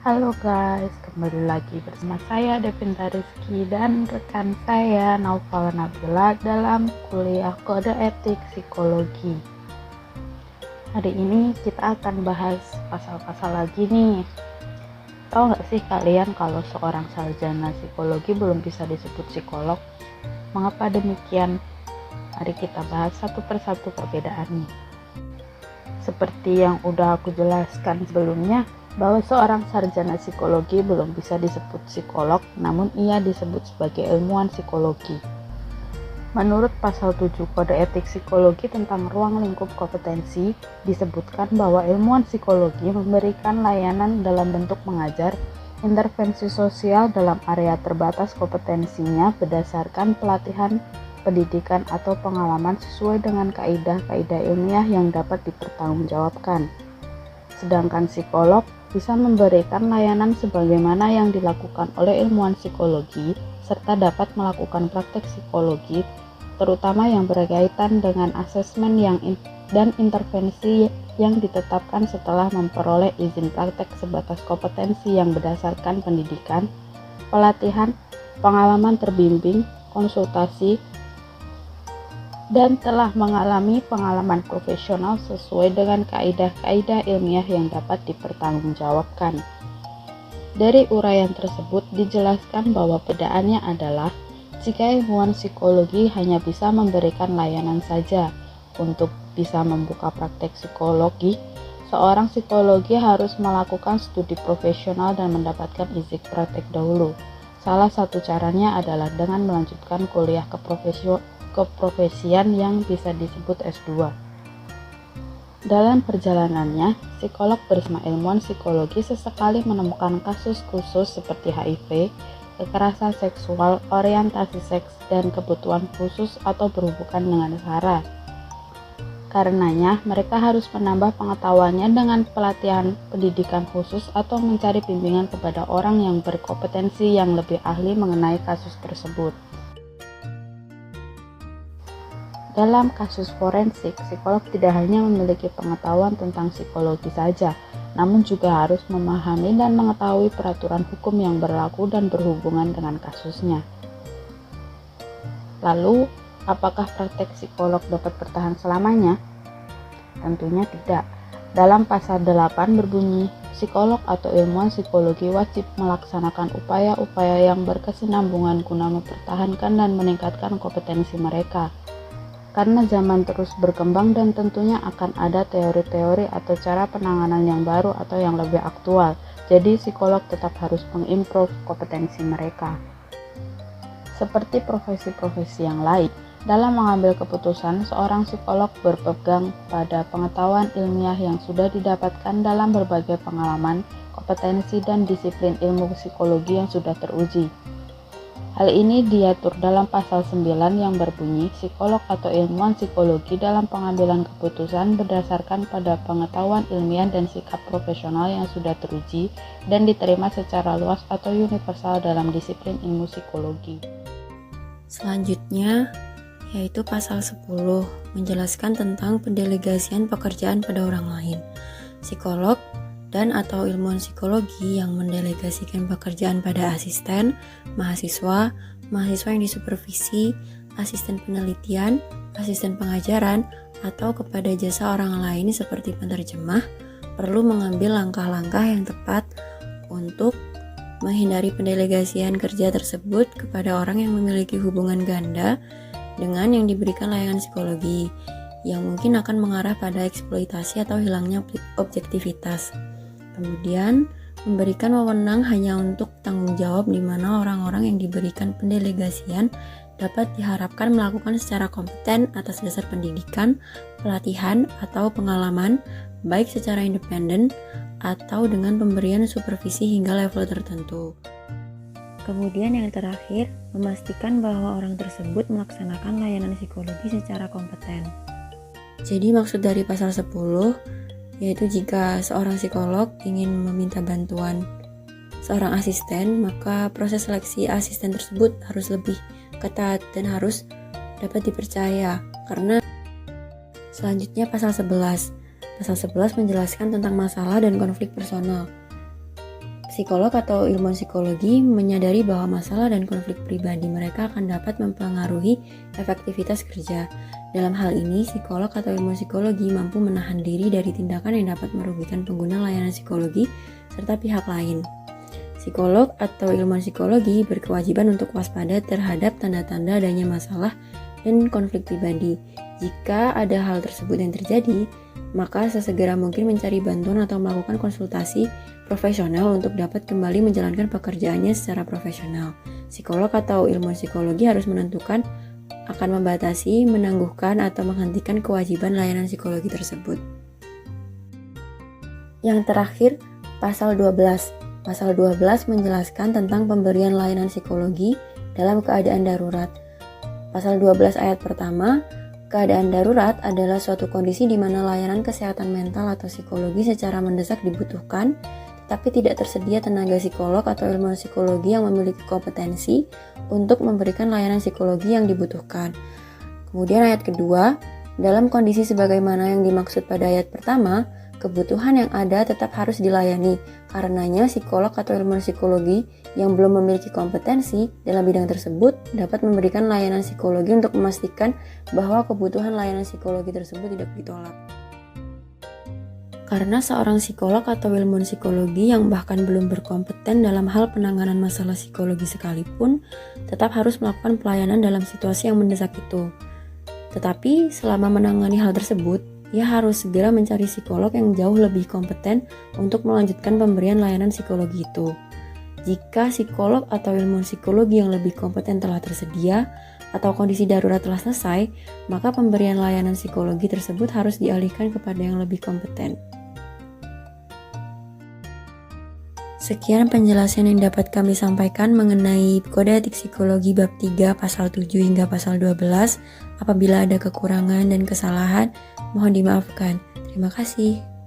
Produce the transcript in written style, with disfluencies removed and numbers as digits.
Halo guys, kembali lagi bersama saya Devinta Rizky dan rekan saya Naufal Nabila dalam kuliah Kode Etik Psikologi. Hari ini kita akan bahas pasal-pasal lagi nih. Tahu nggak sih kalian kalau seorang sarjana psikologi belum bisa disebut psikolog? Mengapa demikian? Mari kita bahas satu persatu perbedaannya. Seperti yang udah aku jelaskan sebelumnya, bahwa seorang sarjana psikologi belum bisa disebut psikolog, namun ia disebut sebagai ilmuwan psikologi. Menurut pasal 7 Kode Etik Psikologi tentang ruang lingkup kompetensi, disebutkan bahwa ilmuwan psikologi memberikan layanan dalam bentuk mengajar, intervensi sosial dalam area terbatas kompetensinya berdasarkan pelatihan, pendidikan, atau pengalaman sesuai dengan kaidah-kaidah ilmiah yang dapat dipertanggungjawabkan. Sedangkan psikolog bisa memberikan layanan sebagaimana yang dilakukan oleh ilmuwan psikologi, serta dapat melakukan praktek psikologi, terutama yang berkaitan dengan asesmen dan intervensi yang ditetapkan setelah memperoleh izin praktek sebatas kompetensi yang berdasarkan pendidikan, pelatihan, pengalaman terbimbing, konsultasi, dan telah mengalami pengalaman profesional sesuai dengan kaidah-kaidah ilmiah yang dapat dipertanggungjawabkan. Dari uraian tersebut dijelaskan bahwa bedaannya adalah jika ilmuwan psikologi hanya bisa memberikan layanan saja. Untuk bisa membuka praktek psikologi, seorang psikologi harus melakukan studi profesional dan mendapatkan izin praktek dahulu. Salah satu caranya adalah dengan melanjutkan kuliah keprofesian yang bisa disebut S2. Dalam perjalanannya, psikolog bersama ilmuwan psikologi sesekali menemukan kasus khusus seperti HIV, kekerasan seksual, orientasi seks, dan kebutuhan khusus atau berhubungan dengan SARA. Karenanya, mereka harus menambah pengetahuannya dengan pelatihan pendidikan khusus atau mencari bimbingan kepada orang yang berkompetensi yang lebih ahli mengenai kasus tersebut. Dalam kasus forensik, psikolog tidak hanya memiliki pengetahuan tentang psikologi saja, namun juga harus memahami dan mengetahui peraturan hukum yang berlaku dan berhubungan dengan kasusnya. Lalu, apakah praktek psikolog dapat bertahan selamanya? Tentunya tidak. Dalam pasal 8 berbunyi, psikolog atau ilmuwan psikologi wajib melaksanakan upaya-upaya yang berkesinambungan guna mempertahankan dan meningkatkan kompetensi mereka. Karena zaman terus berkembang dan tentunya akan ada teori-teori atau cara penanganan yang baru atau yang lebih aktual, jadi psikolog tetap harus mengimprove kompetensi mereka. Seperti profesi-profesi yang lain, dalam mengambil keputusan, seorang psikolog berpegang pada pengetahuan ilmiah yang sudah didapatkan dalam berbagai pengalaman, kompetensi, dan disiplin ilmu psikologi yang sudah teruji. Hal ini diatur dalam pasal 9 yang berbunyi, psikolog atau ilmuwan psikologi dalam pengambilan keputusan berdasarkan pada pengetahuan ilmiah dan sikap profesional yang sudah teruji dan diterima secara luas atau universal dalam disiplin ilmu psikologi. Selanjutnya, yaitu pasal 10, menjelaskan tentang pendelegasian pekerjaan pada orang lain. Psikolog dan atau ilmuwan psikologi yang mendelegasikan pekerjaan pada asisten, mahasiswa yang disupervisi, asisten penelitian, asisten pengajaran, atau kepada jasa orang lain seperti penerjemah, perlu mengambil langkah-langkah yang tepat untuk menghindari pendelegasian kerja tersebut kepada orang yang memiliki hubungan ganda dengan yang diberikan layanan psikologi, yang mungkin akan mengarah pada eksploitasi atau hilangnya objektivitas. Kemudian, memberikan wewenang hanya untuk tanggung jawab di mana orang-orang yang diberikan pendelegasian dapat diharapkan melakukan secara kompeten atas dasar pendidikan, pelatihan, atau pengalaman, baik secara independen atau dengan pemberian supervisi hingga level tertentu. Kemudian yang terakhir, memastikan bahwa orang tersebut melaksanakan layanan psikologi secara kompeten. Jadi maksud dari pasal 10 yaitu jika seorang psikolog ingin meminta bantuan seorang asisten, maka proses seleksi asisten tersebut harus lebih ketat dan harus dapat dipercaya. Karena selanjutnya pasal 11 menjelaskan tentang masalah dan konflik personal. Psikolog atau ilmuwan psikologi menyadari bahwa masalah dan konflik pribadi mereka akan dapat mempengaruhi efektivitas kerja. Dalam hal ini, psikolog atau ilmuwan psikologi mampu menahan diri dari tindakan yang dapat merugikan pengguna layanan psikologi serta pihak lain. Psikolog atau ilmuwan psikologi berkewajiban untuk waspada terhadap tanda-tanda adanya masalah dan konflik pribadi. Jika ada hal tersebut yang terjadi, maka sesegera mungkin mencari bantuan atau melakukan konsultasi profesional untuk dapat kembali menjalankan pekerjaannya secara profesional. Psikolog atau ilmuwan psikologi harus menentukan akan membatasi, menangguhkan, atau menghentikan kewajiban layanan psikologi tersebut. Yang terakhir, Pasal 12. Pasal 12 menjelaskan tentang pemberian layanan psikologi dalam keadaan darurat. Pasal 12 ayat pertama, keadaan darurat adalah suatu kondisi di mana layanan kesehatan mental atau psikologi secara mendesak dibutuhkan, tapi tidak tersedia tenaga psikolog atau ilmuwan psikologi yang memiliki kompetensi untuk memberikan layanan psikologi yang dibutuhkan. Kemudian ayat kedua, dalam kondisi sebagaimana yang dimaksud pada ayat pertama, kebutuhan yang ada tetap harus dilayani. Karenanya, psikolog atau ilmuwan psikologi yang belum memiliki kompetensi dalam bidang tersebut dapat memberikan layanan psikologi untuk memastikan bahwa kebutuhan layanan psikologi tersebut tidak ditolak. Karena seorang psikolog atau ilmuwan psikologi yang bahkan belum berkompeten dalam hal penanganan masalah psikologi sekalipun, tetap harus melakukan pelayanan dalam situasi yang mendesak itu. Tetapi selama menangani hal tersebut, ia harus segera mencari psikolog yang jauh lebih kompeten untuk melanjutkan pemberian layanan psikologi itu. Jika psikolog atau ilmuwan psikologi yang lebih kompeten telah tersedia, atau kondisi darurat telah selesai, maka pemberian layanan psikologi tersebut harus dialihkan kepada yang lebih kompeten. Sekian penjelasan yang dapat kami sampaikan mengenai Kode Etik Psikologi Bab 3 Pasal 7 hingga Pasal 12. Apabila ada kekurangan dan kesalahan, mohon dimaafkan. Terima kasih.